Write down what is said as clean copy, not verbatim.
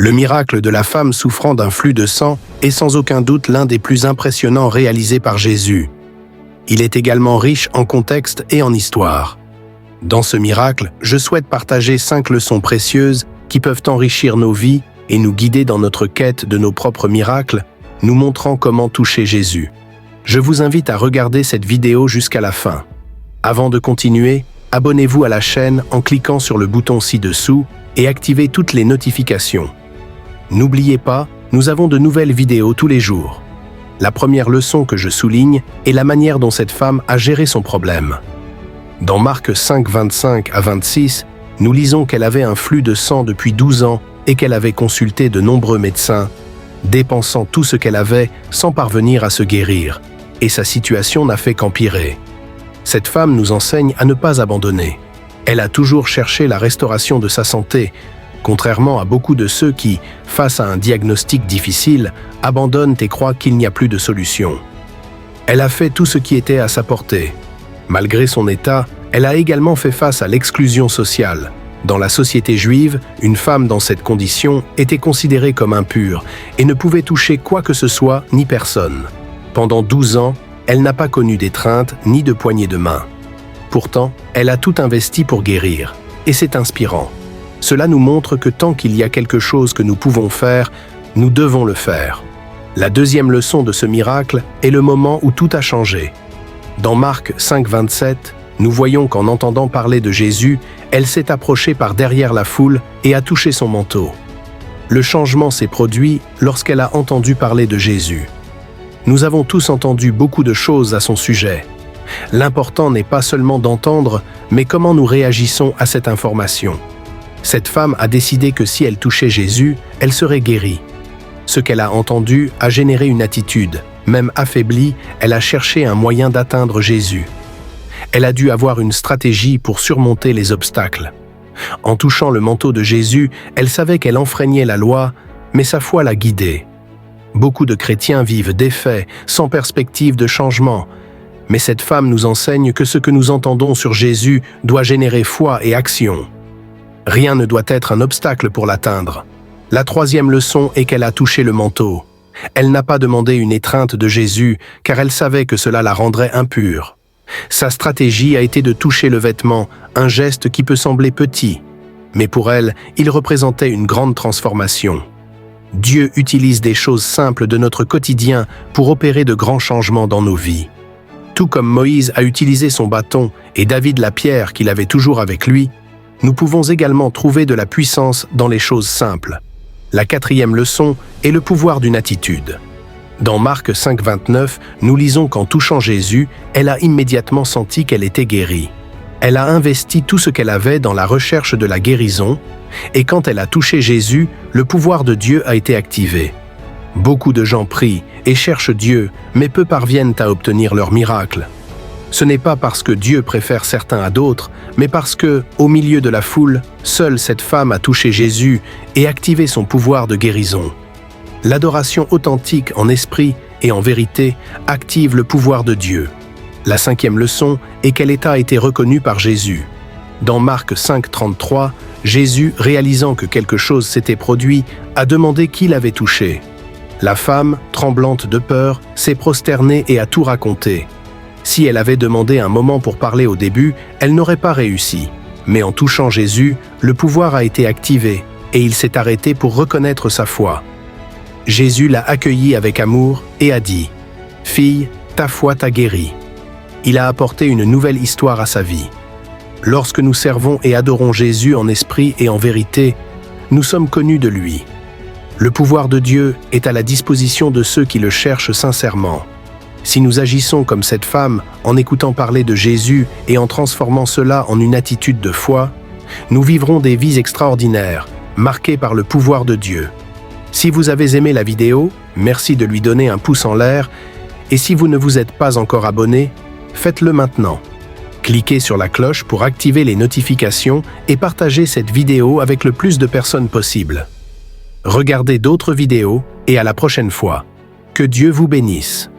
Le miracle de la femme souffrant d'un flux de sang est sans aucun doute l'un des plus impressionnants réalisés par Jésus. Il est également riche en contexte et en histoire. Dans ce miracle, je souhaite partager 5 leçons précieuses qui peuvent enrichir nos vies et nous guider dans notre quête de nos propres miracles, nous montrant comment toucher Jésus. Je vous invite à regarder cette vidéo jusqu'à la fin. Avant de continuer, abonnez-vous à la chaîne en cliquant sur le bouton ci-dessous et activez toutes les notifications. N'oubliez pas, nous avons de nouvelles vidéos tous les jours. La première leçon que je souligne est la manière dont cette femme a géré son problème. Dans Marc 5, 25 à 26, nous lisons qu'elle avait un flux de sang depuis 12 ans et qu'elle avait consulté de nombreux médecins, dépensant tout ce qu'elle avait sans parvenir à se guérir, et sa situation n'a fait qu'empirer. Cette femme nous enseigne à ne pas abandonner. Elle a toujours cherché la restauration de sa santé, contrairement à beaucoup de ceux qui, face à un diagnostic difficile, abandonnent et croient qu'il n'y a plus de solution. Elle a fait tout ce qui était à sa portée. Malgré son état, elle a également fait face à l'exclusion sociale. Dans la société juive, une femme dans cette condition était considérée comme impure et ne pouvait toucher quoi que ce soit ni personne. Pendant 12 ans, elle n'a pas connu d'étreinte ni de poignée de main. Pourtant, elle a tout investi pour guérir, et c'est inspirant. Cela nous montre que tant qu'il y a quelque chose que nous pouvons faire, nous devons le faire. La deuxième leçon de ce miracle est le moment où tout a changé. Dans Marc 5, 27, nous voyons qu'en entendant parler de Jésus, elle s'est approchée par derrière la foule et a touché son manteau. Le changement s'est produit lorsqu'elle a entendu parler de Jésus. Nous avons tous entendu beaucoup de choses à son sujet. L'important n'est pas seulement d'entendre, mais comment nous réagissons à cette information. Cette femme a décidé que si elle touchait Jésus, elle serait guérie. Ce qu'elle a entendu a généré une attitude. Même affaiblie, elle a cherché un moyen d'atteindre Jésus. Elle a dû avoir une stratégie pour surmonter les obstacles. En touchant le manteau de Jésus, elle savait qu'elle enfreignait la loi, mais sa foi l'a guidée. Beaucoup de chrétiens vivent défaits, sans perspective de changement. Mais cette femme nous enseigne que ce que nous entendons sur Jésus doit générer foi et action. Rien ne doit être un obstacle pour l'atteindre. La troisième leçon est qu'elle a touché le manteau. Elle n'a pas demandé une étreinte de Jésus, car elle savait que cela la rendrait impure. Sa stratégie a été de toucher le vêtement, un geste qui peut sembler petit. Mais pour elle, il représentait une grande transformation. Dieu utilise des choses simples de notre quotidien pour opérer de grands changements dans nos vies. Tout comme Moïse a utilisé son bâton et David la pierre qu'il avait toujours avec lui, nous pouvons également trouver de la puissance dans les choses simples. La quatrième leçon est le pouvoir d'une attitude. Dans Marc 5, 29, nous lisons qu'en touchant Jésus, elle a immédiatement senti qu'elle était guérie. Elle a investi tout ce qu'elle avait dans la recherche de la guérison, et quand elle a touché Jésus, le pouvoir de Dieu a été activé. Beaucoup de gens prient et cherchent Dieu, mais peu parviennent à obtenir leur miracle. Ce n'est pas parce que Dieu préfère certains à d'autres, mais parce que, au milieu de la foule, seule cette femme a touché Jésus et activé son pouvoir de guérison. L'adoration authentique en esprit et en vérité active le pouvoir de Dieu. La cinquième leçon est quel état a été reconnu par Jésus. Dans Marc 5, 33, Jésus, réalisant que quelque chose s'était produit, a demandé qui l'avait touché. La femme, tremblante de peur, s'est prosternée et a tout raconté. Si elle avait demandé un moment pour parler au début, elle n'aurait pas réussi. Mais en touchant Jésus, le pouvoir a été activé et il s'est arrêté pour reconnaître sa foi. Jésus l'a accueillie avec amour et a dit « Fille, ta foi t'a guérie ». Il a apporté une nouvelle histoire à sa vie. Lorsque nous servons et adorons Jésus en esprit et en vérité, nous sommes connus de lui. Le pouvoir de Dieu est à la disposition de ceux qui le cherchent sincèrement. Si nous agissons comme cette femme en écoutant parler de Jésus et en transformant cela en une attitude de foi, nous vivrons des vies extraordinaires, marquées par le pouvoir de Dieu. Si vous avez aimé la vidéo, merci de lui donner un pouce en l'air, et si vous ne vous êtes pas encore abonné, faites-le maintenant. Cliquez sur la cloche pour activer les notifications et partagez cette vidéo avec le plus de personnes possible. Regardez d'autres vidéos et à la prochaine fois. Que Dieu vous bénisse.